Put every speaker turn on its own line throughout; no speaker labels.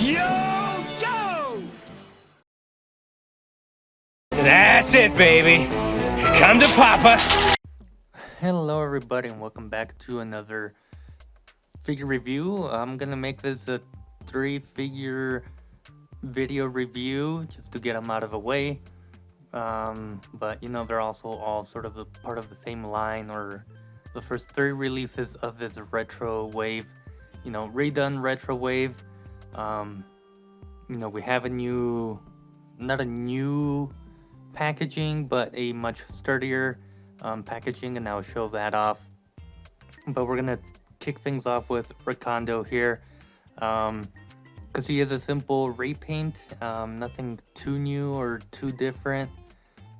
Yo, Joe! That's it, baby. Come to Papa.
Hello everybody and welcome back to another figure review. I'm gonna make this a 3-figure video review just to get them out of the way. But you know, they're also all sort of a part of the same line, or the first 3 releases of this retro wave, you know, redone retro wave. You know, we have not a new packaging, but a much sturdier packaging, and I'll show that off. But we're gonna kick things off with Recondo here, because he is a simple repaint, nothing too new or too different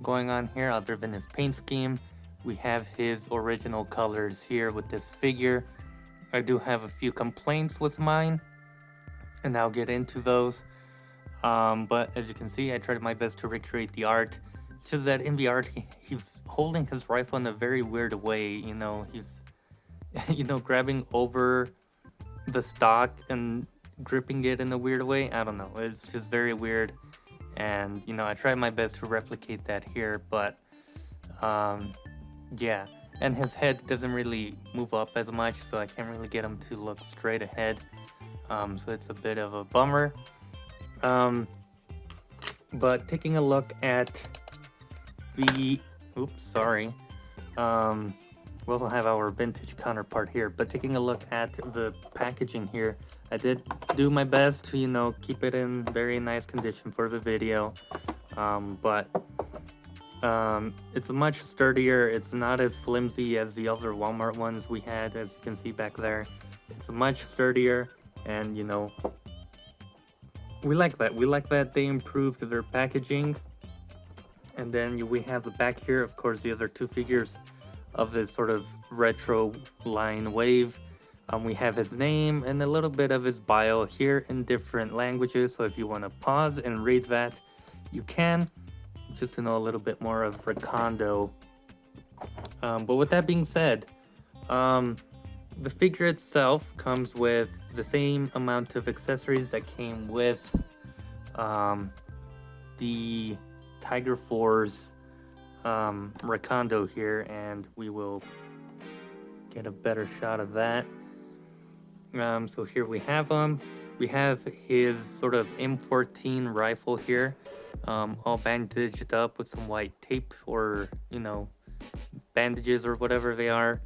going on here other than his paint scheme. We have his original colors here with this figure. I do have a few complaints with mine, and I'll get into those. But as you can see, I tried my best to recreate the art. It's just that in the art, he's holding his rifle in a very weird way. You know, he's, you know, grabbing over the stock and gripping it in a weird way. I don't know. It's just very weird. And, you know, I tried my best to replicate that here, but, yeah. And his head doesn't really move up as much, so I can't really get him to look straight ahead. So it's a bit of a bummer. But taking a look at the, oops, sorry. We also have our vintage counterpart here, but taking a look at the packaging here, I did do my best to, you know, keep it in very nice condition for the video. But it's much sturdier. It's not as flimsy as the other Walmart ones we had, as you can see back there. It's much sturdier, and, you know, we like that. We like that they improved their packaging. And then we have the back here, of course, the other 2 figures of this sort of retro line wave. We have his name and a little bit of his bio here in different languages, so if you want to pause and read that, you can, just to know a little bit more of Recondo. But with that being said, the figure itself comes with the same amount of accessories that came with the Tiger Force Recondo here, and we will get a better shot of that. So here we have him. We have his sort of M14 rifle here, all bandaged up with some white tape, or, you know, bandages or whatever they are.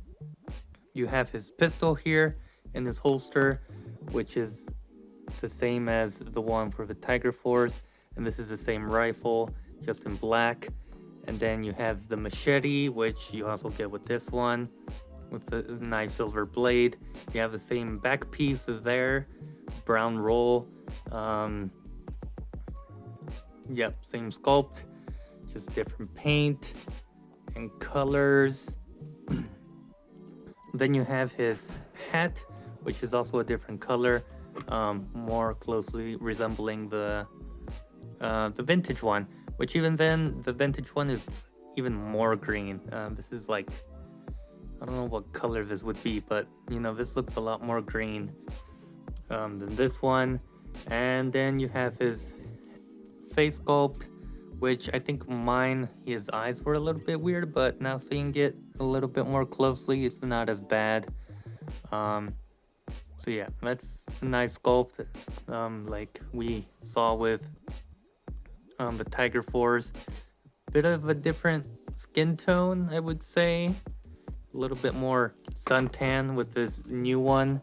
You have his pistol here in his holster, which is the same as the one for the Tiger Force, and this is the same rifle, just in black. And then you have the machete, which you also get with this one, with the nice silver blade. You have the same back piece there, brown roll. Yep, same sculpt, just different paint and colors. Then you have his hat, which is also a different color, more closely resembling the vintage one. Which even then, the vintage one is even more green. This is like, I don't know what color this would be, but, you know, this looks a lot more green than this one. And then you have his face sculpt, which I think his eyes were a little bit weird, but now seeing it a little bit more closely, it's not as bad. So yeah, that's a nice sculpt, like we saw with the Tiger Force. Bit of a different skin tone, I would say. A little bit more suntan with this new one.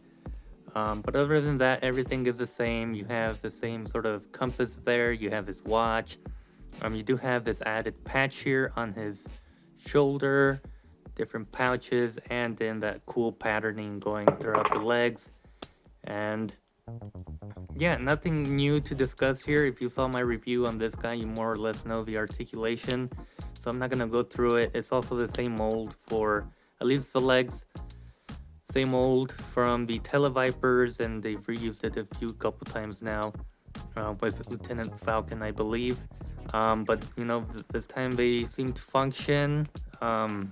But other than that, everything is the same. You have the same sort of compass there. You have his watch. You do have this added patch here on his shoulder, different pouches, and then that cool patterning going throughout the legs. And yeah, nothing new to discuss here. If you saw my review on this guy, you more or less know the articulation, so I'm not gonna go through it. It's also the same mold for at least the legs, same mold from the Televipers, and they've reused it a couple times now with Lieutenant Falcon, I believe. But you know, this time they seem to function. I'm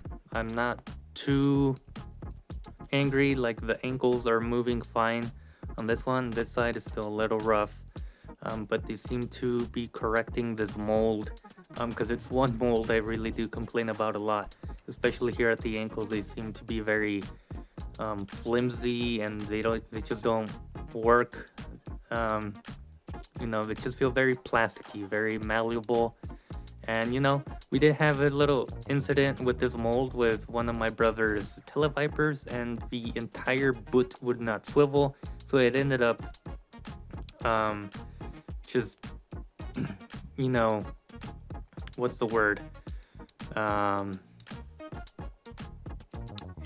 not too angry, like the ankles are moving fine On this one, this side is still a little rough, but they seem to be correcting this mold, because it's one mold I really do complain about a lot, especially here at the ankles. They seem to be very flimsy, and they just don't work. You know, they just feel very plasticky, very malleable. And you know, we did have a little incident with this mold with one of my brother's televipers, and the entire boot would not swivel, so it ended up just you know, what's the word,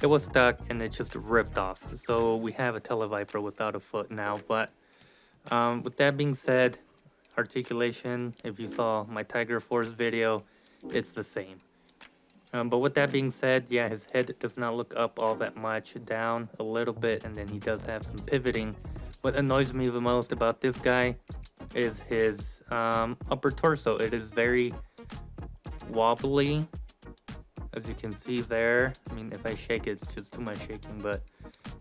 it was stuck and it just ripped off. So we have a televiper without a foot now. But with that being said, articulation, if you saw my Tiger Force video, it's the same. But with that being said, yeah, his head does not look up all that much, down a little bit, and then he does have some pivoting. What annoys me the most about this guy is his upper torso. It is very wobbly, as you can see there. I mean, if I shake it, it's just too much shaking, but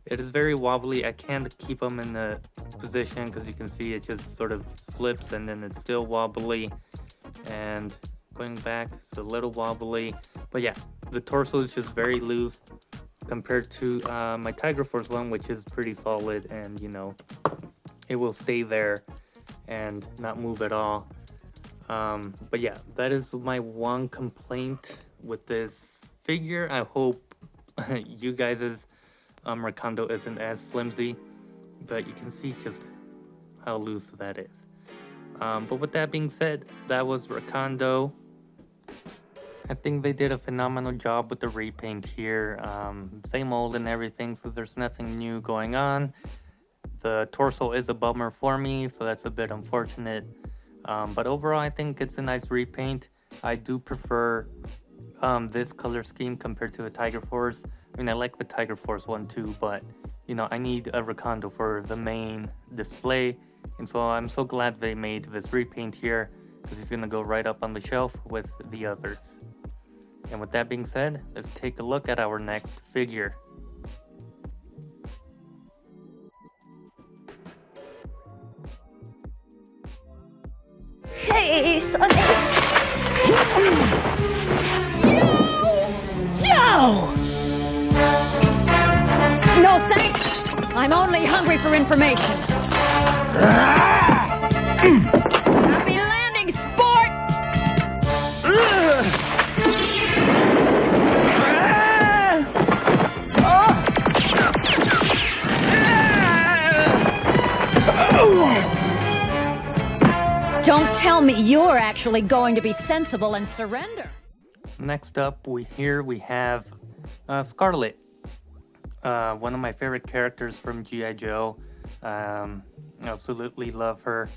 it is very wobbly. I can't keep him in the position because you can see it just sort of slips, and then it's still wobbly, and going back, it's a little wobbly. But yeah, the torso is just very loose compared to my Tiger Force one, which is pretty solid, and you know, it will stay there and not move at all. But yeah, that is my one complaint with this figure. I hope you guys' Recondo isn't as flimsy, but you can see just how loose that is. But with that being said, that was Recondo. I think they did a phenomenal job with the repaint here. Same mold and everything, so there's nothing new going on. The torso is a bummer for me, so that's a bit unfortunate. But overall, I think it's a nice repaint. I do prefer this color scheme compared to the Tiger Force. I mean, I like the Tiger Force one too, but you know, I need a Recondo for the main display, and so I'm so glad they made this repaint here, because he's gonna go right up on the shelf with the others. And with that being said, let's take a look at our next figure.
Hey, Sonny! Joe! No thanks. I'm only hungry for information. Happy landing, sport! Don't tell me you're actually going to be sensible and surrender.
Next up, we have Scarlet, one of my favorite characters from G.I.Joe. Absolutely love her.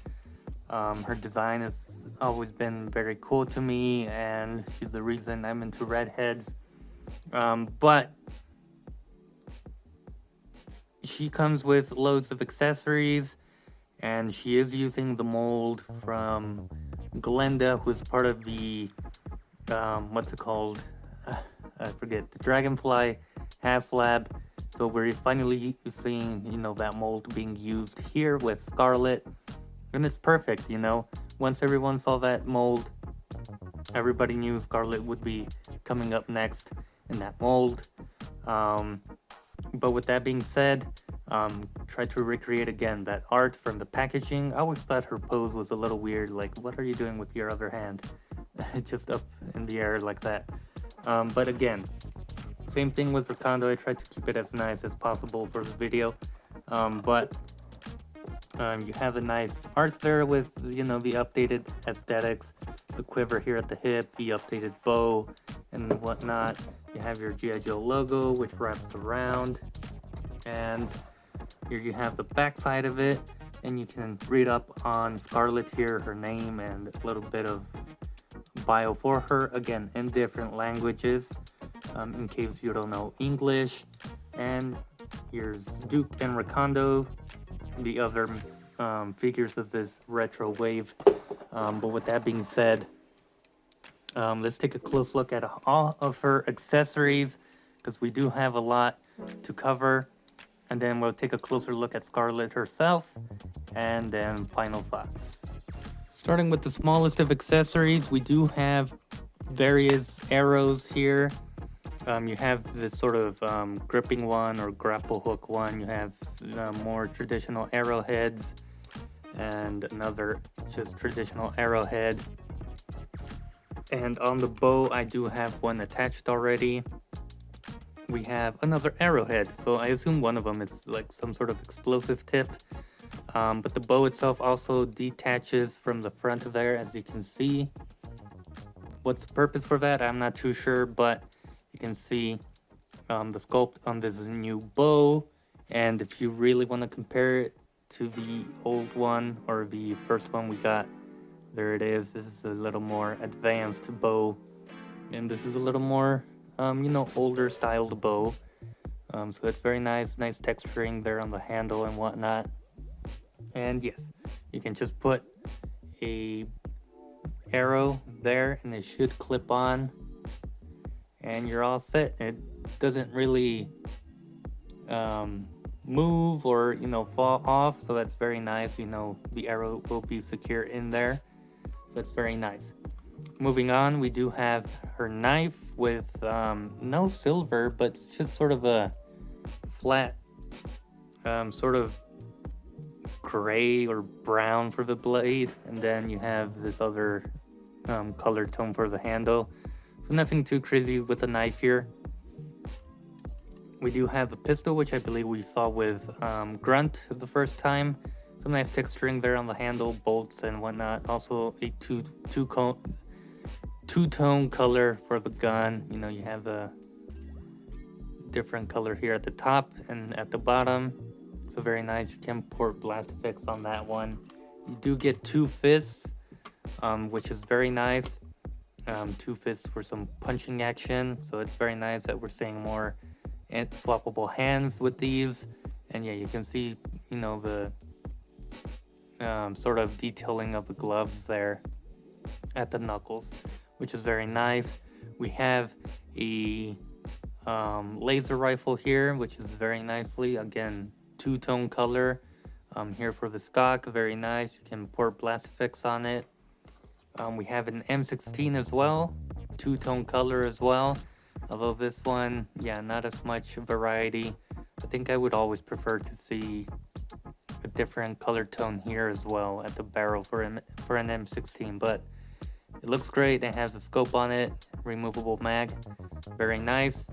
Her design has always been very cool to me, and she's the reason I'm into redheads. But she comes with loads of accessories, and she is using the mold from Glenda, who is part of the what's it called? I forget, the Dragonfly HasLab. So we're finally seeing, you know, that mold being used here with Scarlet, and it's perfect. You know, once everyone saw that mold, everybody knew Scarlet would be coming up next in that mold. But with that being said, try to recreate again that art from the packaging. I always thought her pose was a little weird, like, what are you doing with your other hand? Just up in the air like that. But again, same thing with Recondo. I tried to keep it as nice as possible for the video. But you have a nice art there with, you know, the updated aesthetics, the quiver here at the hip, the updated bow and whatnot. You have your G.I.Joe logo, which wraps around, and here you have the back side of it, and you can read up on Scarlet here, her name, and a little bit of bio for her, again in different languages, in case you don't know English. And here's Duke and Recondo, the other figures of this retro wave. But with that being said, let's take a close look at all of her accessories, because we do have a lot to cover. and then we'll take a closer look at Scarlet herself, and then final thoughts. Starting with the smallest of accessories, we do have various arrows here. You have this sort of gripping one or grapple hook one. You have more traditional arrowheads, and another just traditional arrowhead. And on the bow, I do have one attached already. We have another arrowhead, so I assume one of them is like some sort of explosive tip. But the bow itself also detaches from the front there, as you can see. What's the purpose for that? I'm not too sure, but you can see the sculpt on this new bow. And if you really want to compare it to the old one or the first one we got, there it is. This is a little more advanced bow, and this is a little more older styled bow. So it's very nice texturing there on the handle and whatnot. And yes, you can just put a arrow there and it should clip on, and you're all set. It doesn't really move or fall off, so that's very nice. The arrow will be secure in there, so it's very nice. Moving on, we do have her knife with no silver, but it's just sort of a flat sort of gray or brown for the blade, and then you have this other color tone for the handle. So nothing too crazy with the knife here. We do have a pistol, which I believe we saw with Grunt the first time. Some nice texturing there on the handle, bolts and whatnot. Also a two-tone color for the gun. You have the different color here at the top and at the bottom. So very nice. You can port blast effects on that one. You do get two fists, which is very nice. Two fists for some punching action. So it's very nice that we're seeing more and swappable hands with these. And yeah, you can see the sort of detailing of the gloves there at the knuckles, which is very nice. We have a laser rifle here, which is very nicely, again, two-tone color here for the stock. Very nice. You can port blast effects on it. We have an M16 as well, two-tone color as well, although this one, yeah, not as much variety. I think I would always prefer to see a different color tone here as well at the barrel for an M16, but it looks great. It has a scope on it, removable mag, very nice.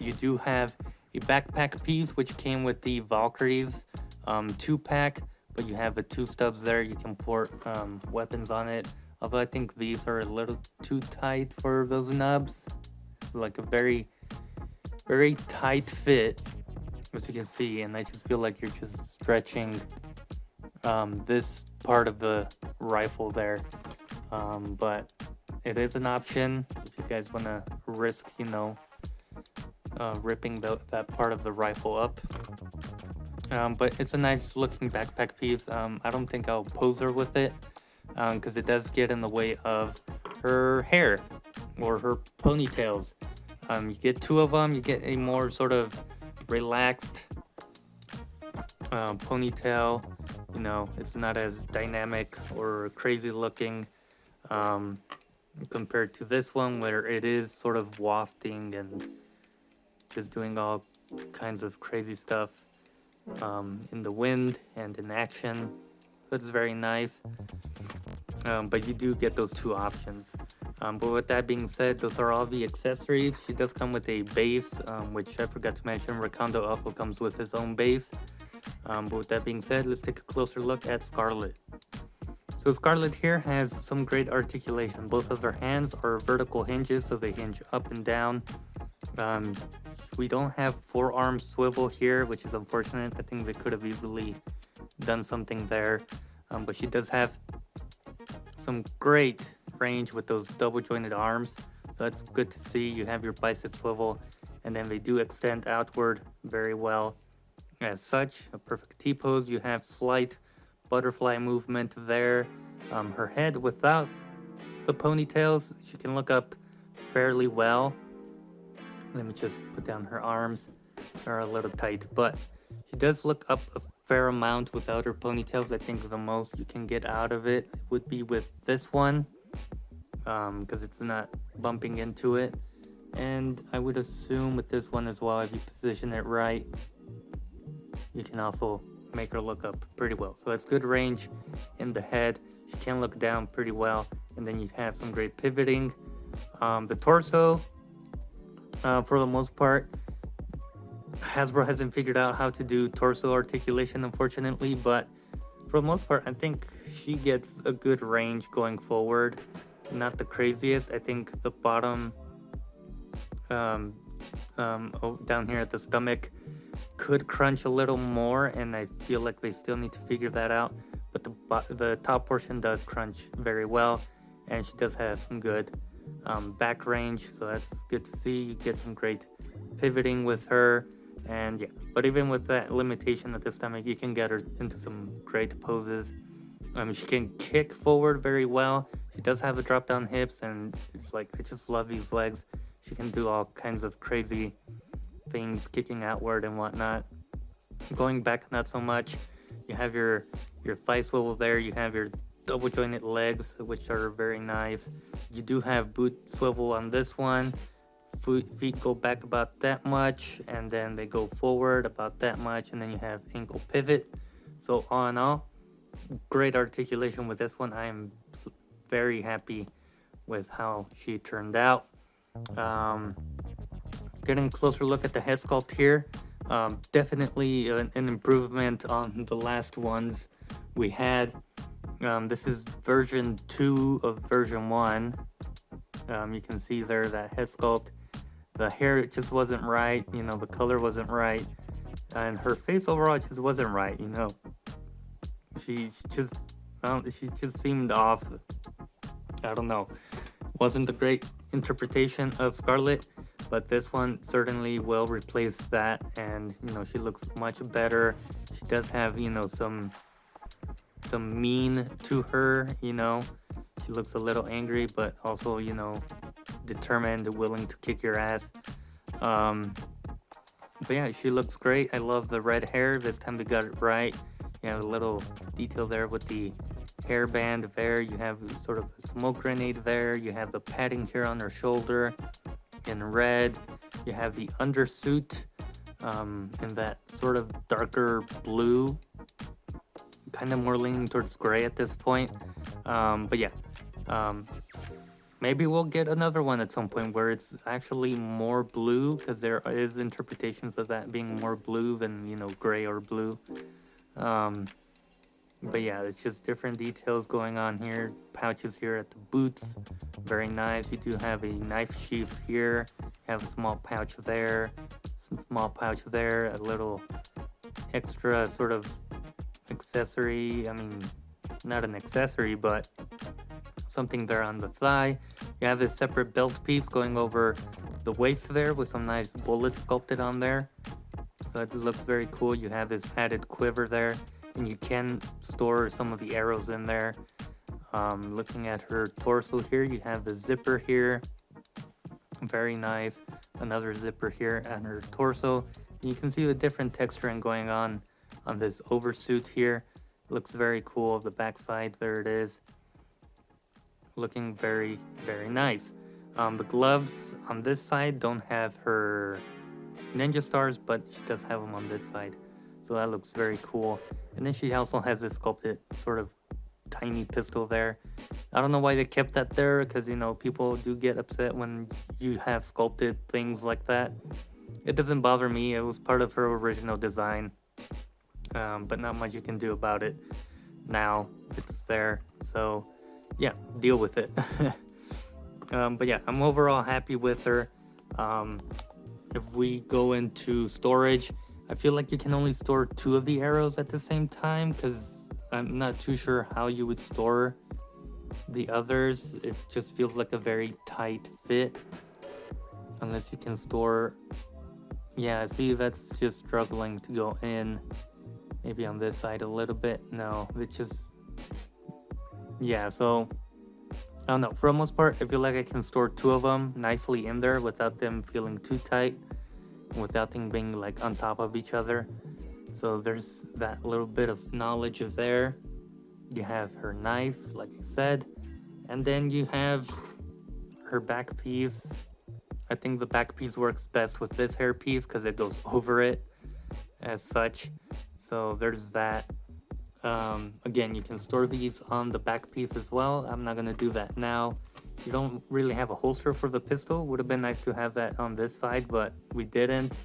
You do have a backpack piece which came with the Valkyries 2-pack, but you have the two stubs there. You can port weapons on it, although I think these are a little too tight for those nubs. It's like a very tight fit, as you can see, and I just feel like you're just stretching this part of the rifle there. But it is an option if you guys want to risk ripping that part of the rifle up. But it's a nice looking backpack piece. I don't think I'll pose her with it because it does get in the way of her hair or her ponytails. You get two of them. You get a more sort of relaxed ponytail. It's not as dynamic or crazy looking compared to this one, where it is sort of wafting and just doing all kinds of crazy stuff in the wind and in action. So it's very nice. But you do get those two options. But with that being said, those are all the accessories. She does come with a base, which I forgot to mention. Recondo also comes with his own base. But with that being said, let's take a closer look at Scarlet. So Scarlet here has some great articulation. Both of her hands are vertical hinges, so they hinge up and down. We don't have forearm swivel here, which is unfortunate. I think they could have easily done something there. But she does have some great range with those double jointed arms. So that's good to see. You have your bicep swivel, and then they do extend outward very well. As such, a perfect T-pose. You have slight butterfly movement there. Her head without the ponytails, she can look up fairly well. Let me just put down her arms. are a little tight, but she does look up a fair amount without her ponytails. I think the most you can get out of it would be with this one, because it's not bumping into it. And I would assume with this one as well, if you position it right, you can also make her look up pretty well. So it's good range in the head. She can look down pretty well, and then you have some great pivoting. The torso, for the most part, Hasbro hasn't figured out how to do torso articulation, unfortunately, but for the most part, I think she gets a good range going forward. Not the craziest. I think the bottom, down here at the stomach, could crunch a little more, and I feel like they still need to figure that out. But the top portion does crunch very well, and she does have some good back range, so that's good to see. You get some great pivoting with her, and yeah. But even with that limitation at the stomach, you can get her into some great poses. She can kick forward very well. She does have the drop down hips, and it's like, I just love these legs. She can do all kinds of crazy things, kicking outward and whatnot. Going back, not so much. You have your thigh swivel there. You have your double jointed legs, which are very nice. You do have boot swivel on this one. Feet go back about that much, and then they go forward about that much, and then you have ankle pivot. So all in all, great articulation with this one. I am very happy with how she turned out. Getting a closer look at the head sculpt here. Definitely an improvement on the last ones we had. This is version 2 of version 1. You can see there that head sculpt. The hair just wasn't right, the color wasn't right. And her face overall just wasn't right, She just seemed off. I don't know. Wasn't a great interpretation of Scarlet, but this one certainly will replace that, and she looks much better. She does have some mean to her. She looks a little angry, but also determined, willing to kick your ass. But yeah, she looks great. I love the red hair. This time they got it right. You have a little detail there with the hairband there. You have sort of a smoke grenade there. You have the padding here on her shoulder in red. You have the undersuit in that sort of darker blue, kind of more leaning towards gray at this point. But yeah, maybe we'll get another one at some point where it's actually more blue, because there is interpretations of that being more blue than gray or blue. But yeah, it's just different details going on here. Pouches here at the boots, very nice. You do have a knife sheath here. You have a small pouch there, some small pouch there, a little extra sort of accessory. I mean, not an accessory, but something there on the thigh. You have this separate belt piece going over the waist there with some nice bullets sculpted on there. So it looks very cool. You have this padded quiver there, and you can store some of the arrows in there. Looking at her torso here, you have the zipper here. Very nice. Another zipper here at her torso. You can see the different texturing going on this oversuit here. Looks very cool. The backside, there it is. Looking very, very nice. The gloves on this side don't have her ninja stars, but she does have them on this side. So that looks very cool. And then she also has this sculpted sort of tiny pistol there. I don't know why they kept that there, because people do get upset when you have sculpted things like that. It doesn't bother me. It was part of her original design, but not much you can do about it now. It's there, so yeah, deal with it. But yeah, I'm overall happy with her. If we go into storage, I feel like you can only store 2 of the arrows at the same time, because I'm not too sure how you would store the others. It just feels like a very tight fit, unless you can store. Yeah, see, that's just struggling to go in. Maybe on this side a little bit. No, it just, yeah, so I don't know. For the most part, I feel like I can store 2 of them nicely in there without them feeling too tight. without them being like on top of each other. So there's that little bit of knowledge of there. You have her knife, like I said, and then you have her back piece. I think the back piece works best with this hair piece because it goes over it as such. So there's that. Again, you can store these on the back piece as well. I'm not gonna do that now. You don't really have a holster for the pistol. Would have been nice to have that on this side, but we didn't.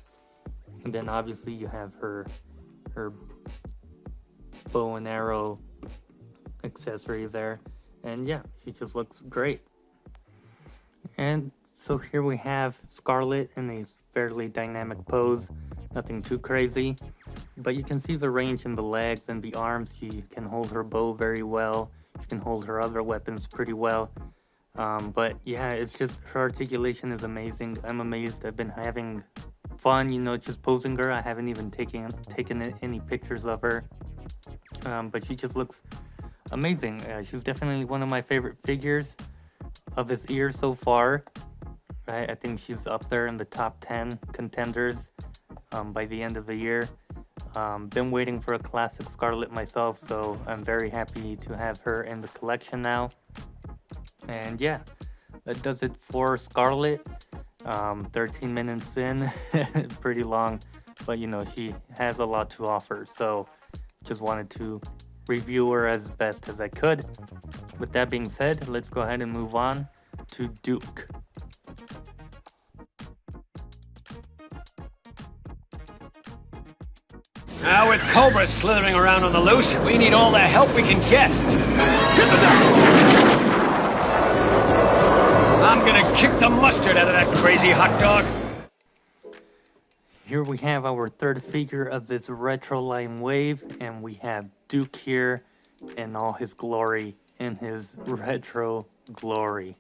And then obviously you have her bow and arrow accessory there. And yeah, she just looks great. And so here we have Scarlet in a fairly dynamic pose. Nothing too crazy, but you can see the range in the legs and the arms. She can hold her bow very well. She can hold her other weapons pretty well. But yeah, it's just her articulation is amazing. I'm amazed. I've been having fun, you know, just posing her. I haven't even taken any pictures of her. But she just looks amazing. She's definitely one of my favorite figures of this year so far. I think she's up there in the top 10 contenders by the end of the year. Been waiting for a classic Scarlet myself, so I'm very happy to have her in the collection now. And yeah, that does it for Scarlet. 13 minutes in, pretty long, but you know, she has a lot to offer, so just wanted to review her as best as I could. With that being said, let's go ahead and move on to Duke.
Now with Cobra slithering around on the loose, we need all the help we can get. Give it up! I'm gonna kick the mustard out of that crazy hot dog.
Here we have our third figure of this retro line wave, and we have Duke here in all his glory, in his retro glory.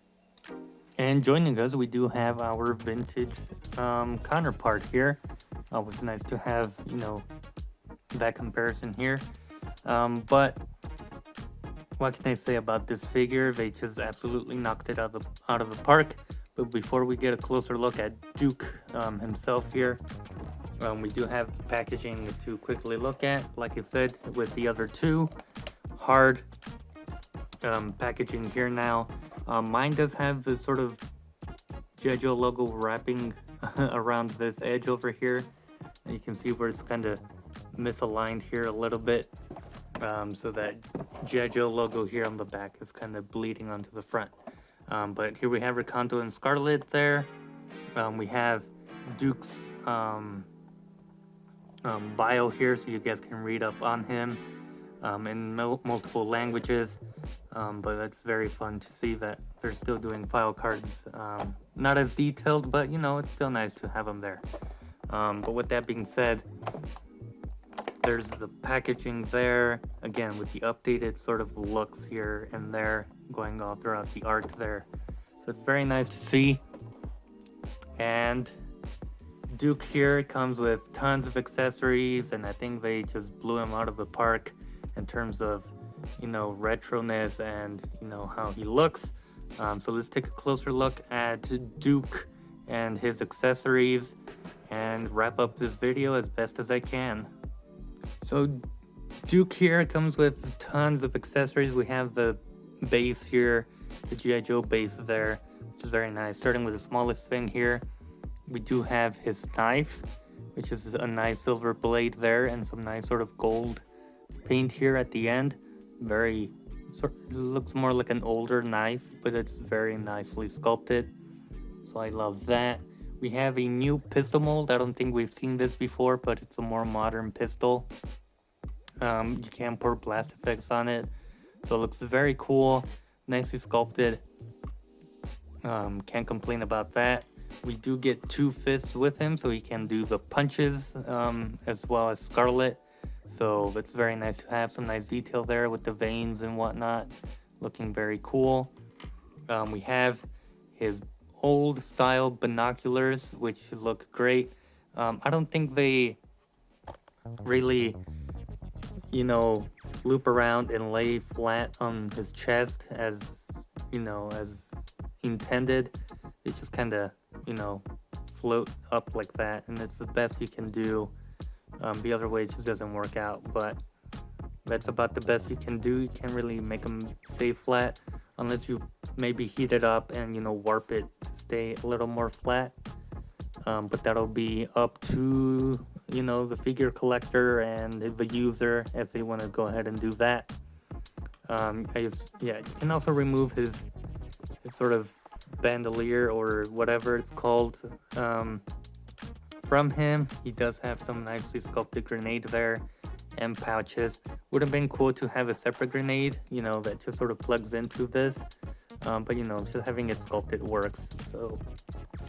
And joining us, we do have our vintage counterpart here. Always nice to have, you know, that comparison here. But what can I say about this figure? They just absolutely knocked it out of the park. But before we get a closer look at Duke himself here, we do have packaging to quickly look at. Like I said, with the other two, hard packaging here now. Mine does have the sort of G.I.Joe logo wrapping around this edge over here. You can see where it's kind of misaligned here a little bit. So that G.I.Joe logo here on the back is kind of bleeding onto the front. But here we have Recondo and Scarlet there. We have Duke's bio here, so you guys can read up on him in multiple languages. But it's very fun to see that they're still doing file cards. Not as detailed, but you know, it's still nice to have them there. But with that being said, there's the packaging there, again with the updated sort of looks here and there going all throughout the art there. So it's very nice to see. And Duke here comes with tons of accessories, and I think they just blew him out of the park in terms of, you know, retroness and, you know, how he looks. So let's take a closer look at Duke and his accessories and wrap up this video as best as I can. So Duke here comes with tons of accessories. We have the base here, the G.I.Joe base there, which is very nice. Starting with the smallest thing here, we do have his knife, which is a nice silver blade there, and some nice sort of gold paint here at the end. Very, it looks more like an older knife, but it's very nicely sculpted. So I love that. We have a new pistol mold. I don't think we've seen this before, but it's a more modern pistol. You can pour blast effects on it, so it looks very cool, nicely sculpted. Can't complain about that. We do get two fists with him, so he can do the punches as well as Scarlet. So it's very nice to have some nice detail there with the veins and whatnot, looking very cool. We have his old style binoculars, which look great. I don't think they really, you know, loop around and lay flat on his chest as, you know, as intended. It's just kind of, you know, float up like that, and it's the best you can do. The other way just doesn't work out, but that's about the best you can do. You can't really make them stay flat unless you maybe heat it up and, you know, warp it to stay a little more flat. But that'll be up to, you know, the figure collector and the user if they want to go ahead and do that. You can also remove his sort of bandolier or whatever it's called from him. He does have some nicely sculpted grenade there and pouches. Would have been cool to have a separate grenade, you know, that just sort of plugs into this. But you know, just having it sculpted works, so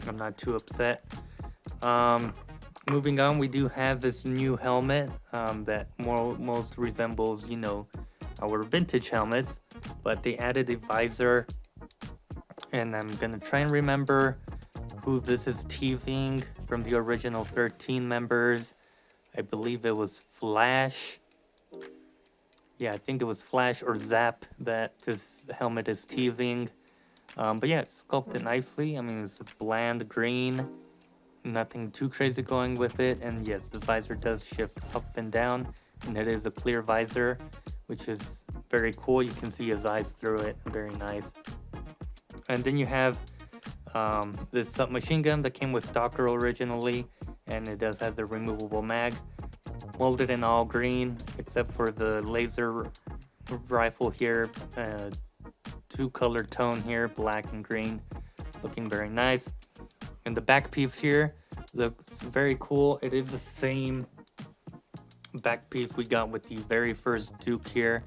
I'm not too upset. Moving on, we do have this new helmet that most resembles, you know, our vintage helmets, but they added a visor, and I'm gonna try and remember who this is teasing from the original 13 members. I believe it was Flash. Yeah, I think it was Flash or Zap that this helmet is teasing. But yeah, it's sculpted nicely. I mean, it's a bland green. Nothing too crazy going with it. And yes, the visor does shift up and down. And it is a clear visor, which is very cool. You can see his eyes through it. Very nice. And then you have this submachine gun that came with Stalker originally. And it does have the removable mag. Molded in all green, except for the laser rifle here. Two-color tone here, black and green. Looking very nice. And the back piece here looks very cool. It is the same back piece we got with the very first Duke here.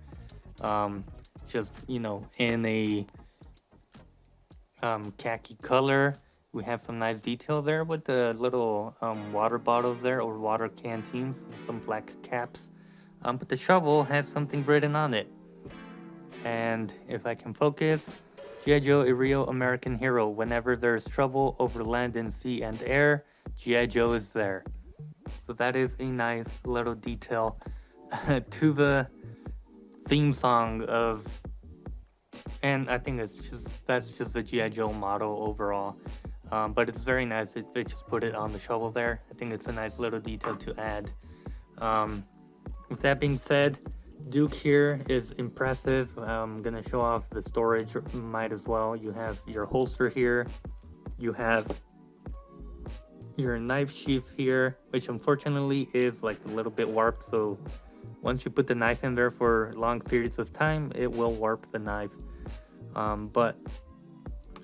Just, you know, in a khaki color. We have some nice detail there with the little water bottles there, or water canteens, some black caps. But the shovel has something written on it. And if I can focus, G.I.Joe, a real American hero. Whenever there's trouble over land and sea and air, G.I.Joe is there. So that is a nice little detail to the theme song of, and I think that's just the G.I. Joe motto overall. But it's very nice. They just put it on the shovel there. I think it's a nice little detail to add. With that being said, Duke here is impressive. I'm gonna show off the storage, might as well. You have your holster here. You have your knife sheath here, which unfortunately is like a little bit warped. So once you put the knife in there for long periods of time, it will warp the knife. But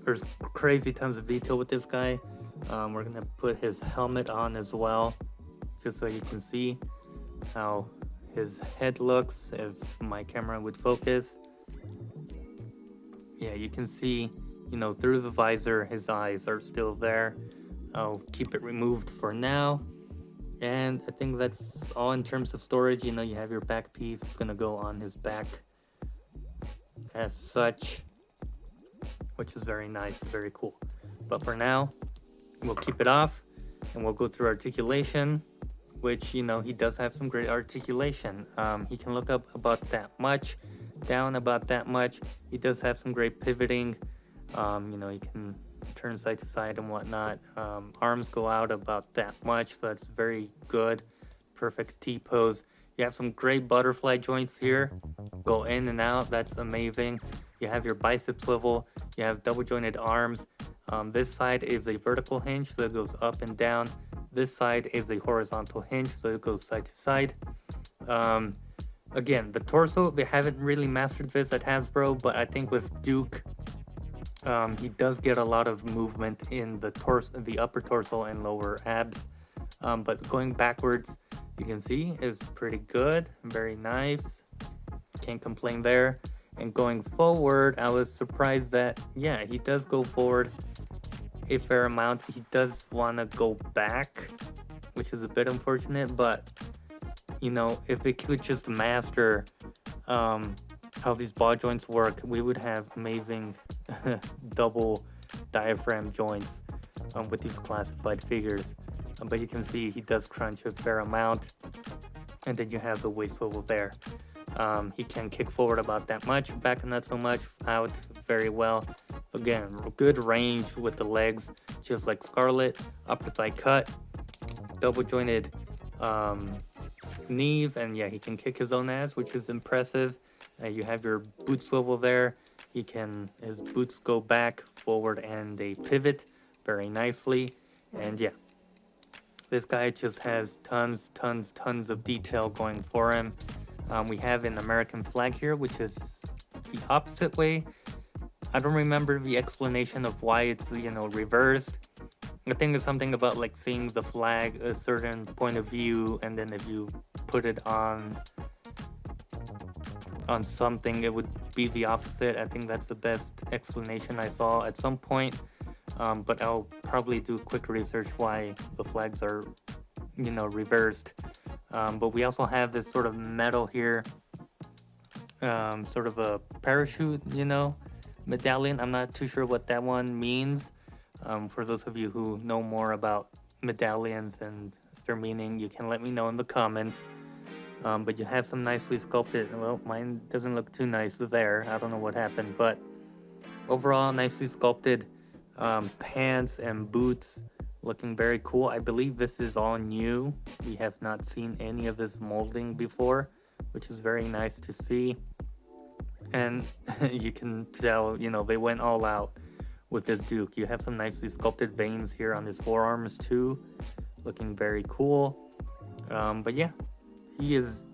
there's crazy tons of detail with this guy. We're gonna put his helmet on as well, just so you can see how his head looks if my camera would focus. Yeah, you can see, you know, through the visor, his eyes are still there. I'll keep it removed for now. And I think that's all in terms of storage. You know, you have your back piece. It's gonna go on his back as such, which is very nice, very cool. But for now, we'll keep it off and we'll go through articulation, which, you know, he does have some great articulation. He can look up about that much, down about that much. He does have some great pivoting. You know, he can turn side to side and whatnot. Arms go out about that much, so that's very good. Perfect T-pose. You have some great butterfly joints here. Go in and out, that's amazing. You have your bicep swivel. You have double jointed arms. This side is a vertical hinge, so it goes up and down. This side is a horizontal hinge, so it goes side to side. Again, the torso, they haven't really mastered this at Hasbro, but I think with Duke, he does get a lot of movement in the torso, the upper torso and lower abs. But going backwards, you can see is pretty good, very nice. Can't complain there. And going forward, I was surprised that, yeah, he does go forward a fair amount. He does want to go back, which is a bit unfortunate, but you know, if it could just master how these ball joints work, we would have amazing double diaphragm joints with these classified figures. But you can see he does crunch a fair amount, and then you have the waist swivel there. He can kick forward about that much, back not so much, out very well. Again, good range with the legs, just like Scarlet. Upper thigh cut, double jointed knees, and yeah, he can kick his own ass, which is impressive. You have your boot swivel there. His boots go back, forward, and they pivot very nicely. And yeah, this guy just has tons of detail going for him. We have an American flag here, which is the opposite way. I don't remember the explanation of why it's, reversed. I think it's something about like seeing the flag a certain point of view, and then if you put it on something, it would be the opposite. I think that's the best explanation I saw at some point. But I'll probably do quick research why the flags are, reversed. But we also have this sort of metal here, sort of a parachute, medallion. I'm not too sure what that one means. For those of you who know more about medallions and their meaning, you can let me know in the comments. But you have some nicely sculpted, well, mine doesn't look too nice there. I don't know what happened, but overall nicely sculpted pants and boots, looking very cool. I believe this is all new. We have not seen any of this molding before, which is very nice to see. And you can tell, they went all out with this Duke. You have some nicely sculpted veins here on his forearms too, looking very cool. But yeah, he is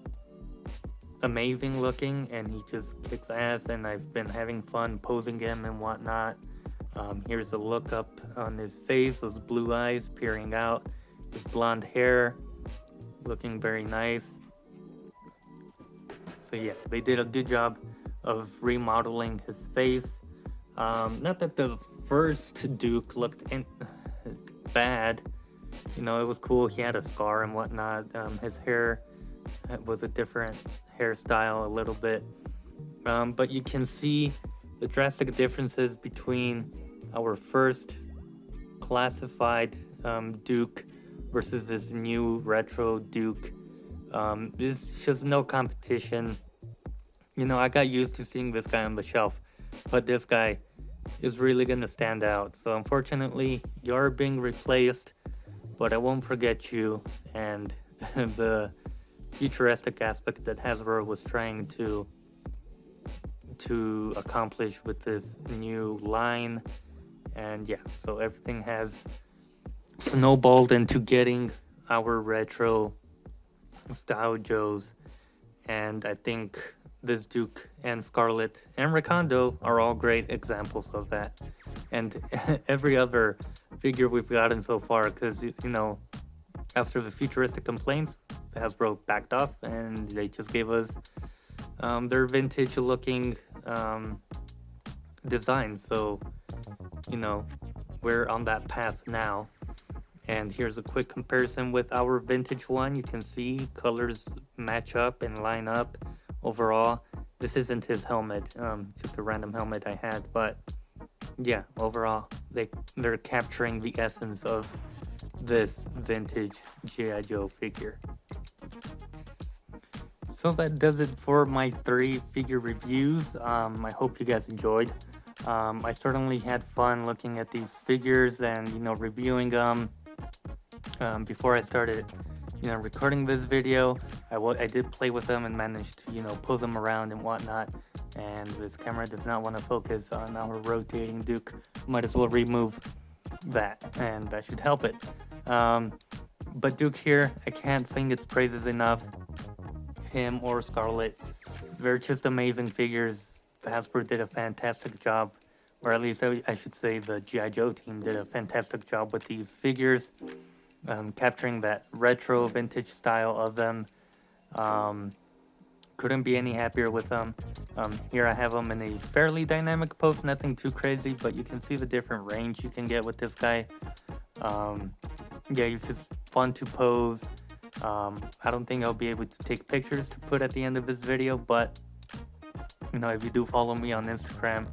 amazing looking, and he just kicks ass, and I've been having fun posing him and whatnot. Here's a look up on his face, those blue eyes peering out, his blonde hair looking very nice. So yeah, they did a good job of remodeling his face. Not that the first Duke looked bad, it was cool. He had a scar and whatnot. His hair was a different hairstyle a little bit, but you can see the drastic differences between our first classified Duke versus this new retro Duke. There's just no competition. I got used to seeing this guy on the shelf, but this guy is really gonna stand out. So unfortunately, you're being replaced, but I won't forget you and the futuristic aspect that Hasbro was trying to accomplish with this new line. And yeah, so everything has snowballed into getting our retro style Joes, and I think this Duke and Scarlet and Recondo are all great examples of that, and every other figure we've gotten so far, because after the futuristic complaints, Hasbro backed off and they just gave us their vintage looking design. So we're on that path now. And here's a quick comparison with our vintage one. You can see colors match up and line up. Overall, this isn't his helmet, just a random helmet I had, but yeah, overall they're capturing the essence of this vintage G.I. Joe figure. So that does it for my 3 figure reviews. I hope you guys enjoyed. I certainly had fun looking at these figures and reviewing them. Before I started recording this video, I did play with them and managed to pose them around and whatnot, and this camera does not want to focus on our rotating Duke. Might as well remove that, and that should help it. But Duke here, I can't sing its praises enough. Him or Scarlet, they're just amazing figures. Hasbro did a fantastic job, or at least I should say the G.I. Joe team did a fantastic job with these figures, capturing that retro vintage style of them. Couldn't be any happier with them. Here I have them in a fairly dynamic pose, nothing too crazy, but you can see the different range you can get with this guy. Yeah, he's just fun to pose. I don't think I'll be able to take pictures to put at the end of this video, but if you do follow me on Instagram,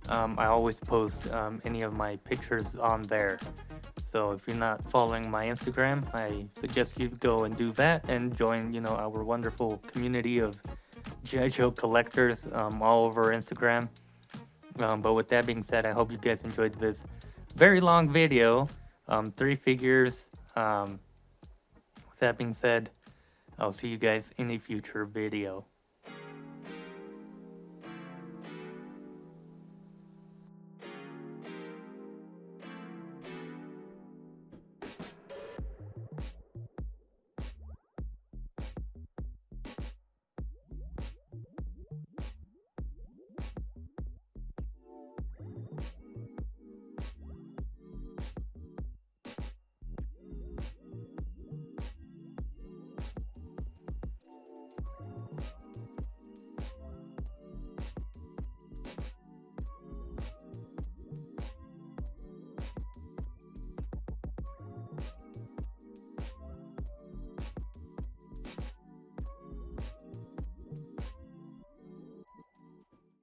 I always post any of my pictures on there. So if you're not following my Instagram, I suggest you go and do that and join our wonderful community of G.I. Joe collectors all over Instagram. But with that being said, I hope you guys enjoyed this very long video. 3 figures. With that being said, I'll see you guys in a future video.